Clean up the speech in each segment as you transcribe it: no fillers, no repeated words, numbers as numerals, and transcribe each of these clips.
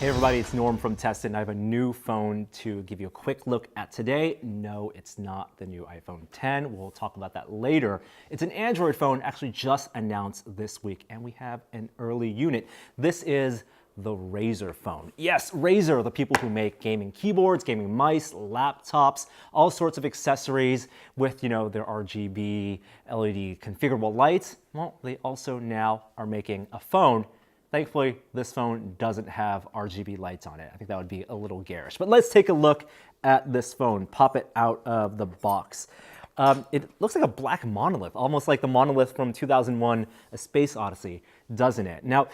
Hey everybody, it's Norm from Test It, and I have a new phone to give you a quick look at today. No, it's not the new iPhone 10. We'll talk about that later. It's an Android phone actually just announced this week, and we have an early unit. This is the Razer Phone. Yes, Razer, the people who make gaming keyboards, gaming mice, laptops, all sorts of accessories with, their RGB, LED configurable lights. Well, they also now are making a phone. Thankfully, this phone doesn't have RGB lights on it. I think that would be a little garish. But let's take a look at this phone. Pop it out of the box. It looks like a black monolith, almost like the monolith from 2001, A Space Odyssey, doesn't it? Now,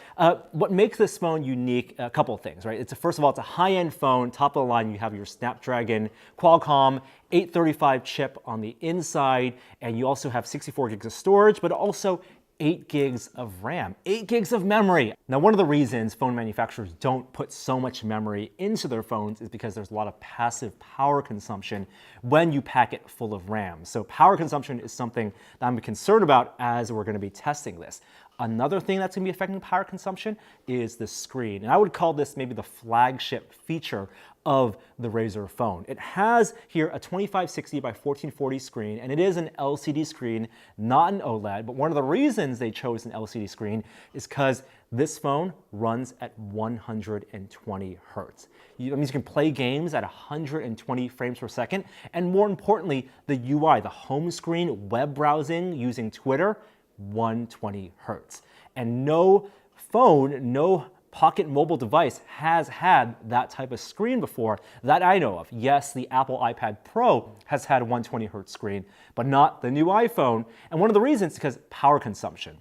what makes this phone unique, a couple of things, right? First of all, it's a high-end phone. Top of the line, you have your Snapdragon Qualcomm 835 chip on the inside, and you also have 64 gigs of storage, but also 8 gigs of RAM, 8 gigs of memory. Now, one of the reasons phone manufacturers don't put so much memory into their phones is because there's a lot of passive power consumption when you pack it full of RAM. So power consumption is something that I'm concerned about as we're gonna be testing this. Another thing that's gonna be affecting power consumption is the screen. And I would call this maybe the flagship feature of the Razer phone. It has here a 2560 by 1440 screen, and it is an LCD screen, not an OLED. But one of the reasons they chose an LCD screen is because this phone runs at 120 hertz. That means you can play games at 120 frames per second. And more importantly, the UI, the home screen, web browsing using Twitter, 120 hertz. And no phone, no pocket mobile device has had that type of screen before that I know of. Yes, the Apple iPad Pro has had a 120 hertz screen, but not the new iPhone. And one of the reasons is because power consumption.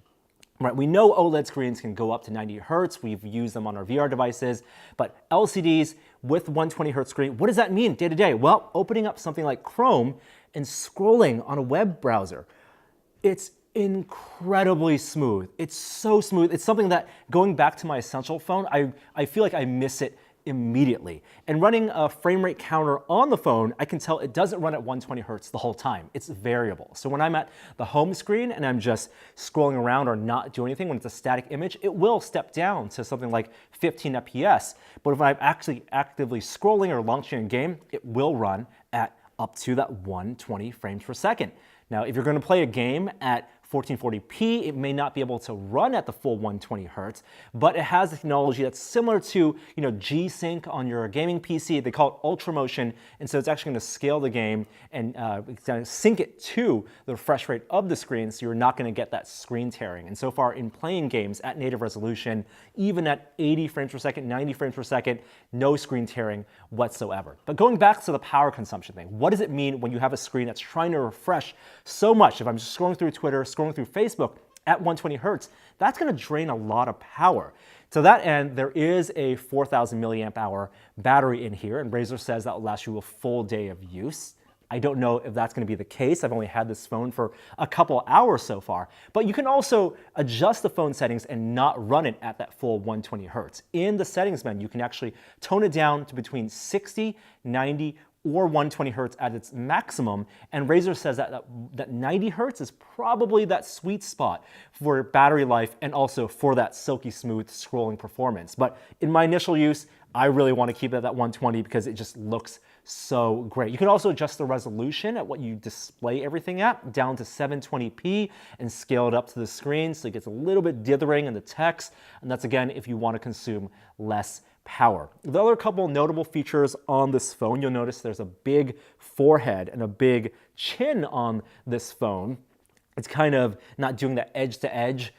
Right, we know OLED screens can go up to 90 hertz. We've used them on our VR devices, but LCDs with 120 hertz screen, what does that mean day to day? Well, opening up something like Chrome and scrolling on a web browser, it's incredibly smooth. It's so smooth. It's something that, going back to my Essential phone, I feel like I miss it immediately. And running a frame rate counter on the phone, I can tell it doesn't run at 120 hertz the whole time. It's variable. So when I'm at the home screen and I'm just scrolling around or not doing anything, when it's a static image, it will step down to something like 15 FPS. But if I'm actually actively scrolling or launching a game, it will run at up to that 120 frames per second. Now, if you're going to play a game at 1440p, it may not be able to run at the full 120 hertz, but it has a technology that's similar to, G-Sync on your gaming PC. They call it Ultra Motion, and so it's actually going to scale the game and sync it to the refresh rate of the screen, so you're not going to get that screen tearing. And so far, in playing games at native resolution, even at 80 frames per second, 90 frames per second, no screen tearing whatsoever. But going back to the power consumption thing, what does it mean when you have a screen that's trying to refresh so much? If I'm just scrolling through Twitter, scrolling through Facebook at 120 hertz, that's going to drain a lot of power. To that end, there is a 4,000 milliamp hour battery in here, and Razer says that will last you a full day of use. I don't know if that's going to be the case. I've only had this phone for a couple hours so far. But you can also adjust the phone settings and not run it at that full 120 hertz. In the settings menu, you can actually tone it down to between 60, 90, or 120 hertz at its maximum, and Razer says that 90 hertz is probably that sweet spot for battery life and also for that silky smooth scrolling performance. But in my initial use, I really want to keep it at that 120 because it just looks so great. You can also adjust the resolution at what you display everything at down to 720p and scale it up to the screen so it gets a little bit dithering in the text, and that's again if you want to consume less power. The other couple notable features on this phone, you'll notice there's a big forehead and a big chin on this phone. It's kind of not doing that edge-to-edge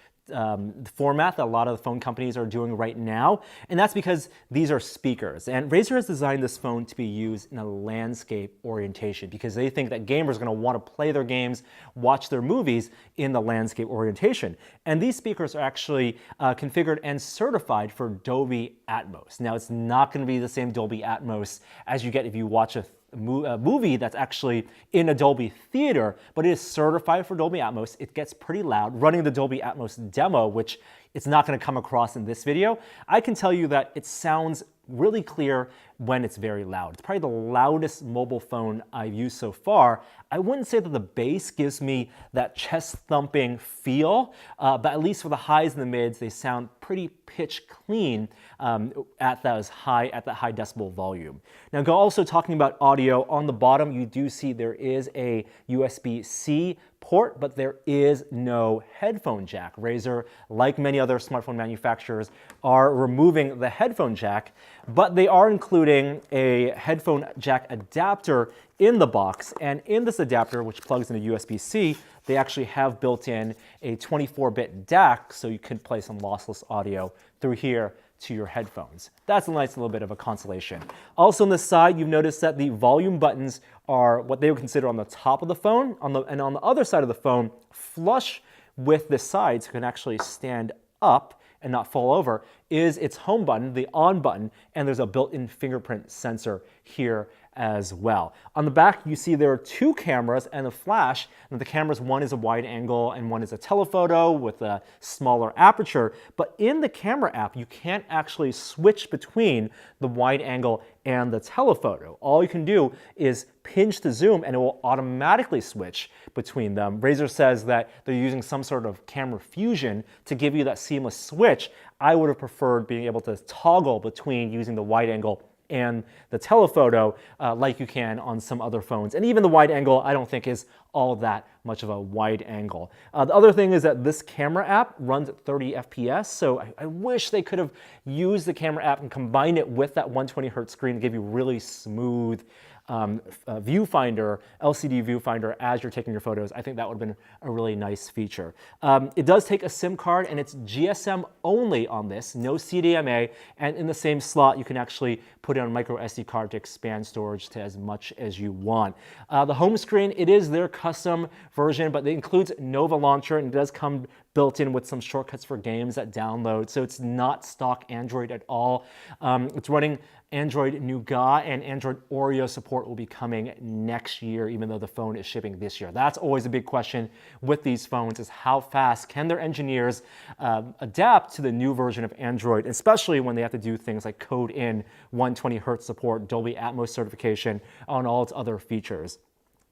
format that a lot of the phone companies are doing right now, and that's because these are speakers. And Razer has designed this phone to be used in a landscape orientation because they think that gamers are going to want to play their games, watch their movies in the landscape orientation. And these speakers are actually configured and certified for Dolby Atmos. Now, it's not going to be the same Dolby Atmos as you get if you watch a movie that's actually in a Dolby theater, but it is certified for Dolby Atmos. It gets pretty loud. Running the Dolby Atmos demo, which it's not going to come across in this video, I can tell you that it sounds really clear when it's very loud. It's probably the loudest mobile phone I've used so far. I wouldn't say that the bass gives me that chest thumping feel, but at least for the highs and the mids, they sound pretty pitch clean at that high decibel volume. Now, also talking about audio, on the bottom you do see there is a USB-C port, but there is no headphone jack. Razer, like many other smartphone manufacturers, are removing the headphone jack, but they are including a headphone jack adapter in the box. And in this adapter, which plugs into USB-C, they actually have built in a 24-bit DAC, so you can play some lossless audio through here to your headphones. That's a nice little bit of a consolation. Also on the side, you've noticed that the volume buttons are what they would consider on the top of the phone, and on the other side of the phone, flush with the sides, so it can actually stand up and not fall over, is its home button, the on button, and there's a built-in fingerprint sensor here as well. On the back, you see there are two cameras and a flash. And the cameras, one is a wide angle and one is a telephoto with a smaller aperture. But in the camera app, you can't actually switch between the wide angle and the telephoto. All you can do is pinch the zoom and it will automatically switch between them. Razer says that they're using some sort of camera fusion to give you that seamless switch. I would have preferred being able to toggle between using the wide angle and the telephoto like you can on some other phones. And even the wide angle, I don't think is all that much of a wide angle. The other thing is that this camera app runs at 30 FPS, so I wish they could have used the camera app and combined it with that 120 hertz screen to give you really smooth viewfinder, LCD viewfinder as you're taking your photos. I think that would have been a really nice feature. It does take a SIM card and it's GSM only on this, no CDMA, and in the same slot you can actually put in a micro SD card to expand storage to as much as you want. The home screen, it is their custom version, but it includes Nova Launcher and it does come built in with some shortcuts for games that download, so it's not stock Android at all. It's running Android Nougat, and Android Oreo support will be coming next year, even though the phone is shipping this year. That's always a big question with these phones, is how fast can their engineers adapt to the new version of Android, especially when they have to do things like code in 120 hertz support, Dolby Atmos certification, on all its other features.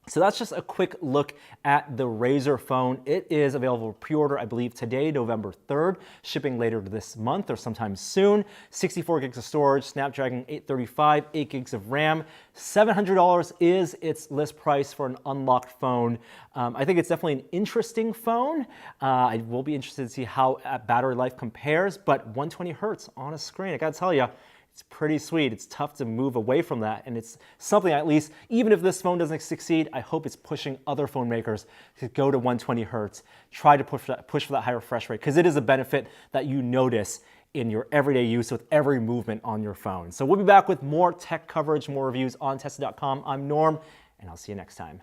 So that's just a quick look at the Razer phone. It is available for pre-order, I believe, today, November 3rd, shipping later this month or sometime soon. 64 gigs of storage, Snapdragon 835, 8 gigs of RAM. $700 is its list price for an unlocked phone. I think it's definitely an interesting phone. I will be interested to see how battery life compares, but 120 hertz on a screen, I gotta tell you, it's pretty sweet. It's tough to move away from that, and it's something, at least, even if this phone doesn't succeed, I hope it's pushing other phone makers to go to 120 hertz, try to push for that higher refresh rate, because it is a benefit that you notice in your everyday use with every movement on your phone. So we'll be back with more tech coverage, more reviews on Tested.com. I'm Norm, and I'll see you next time.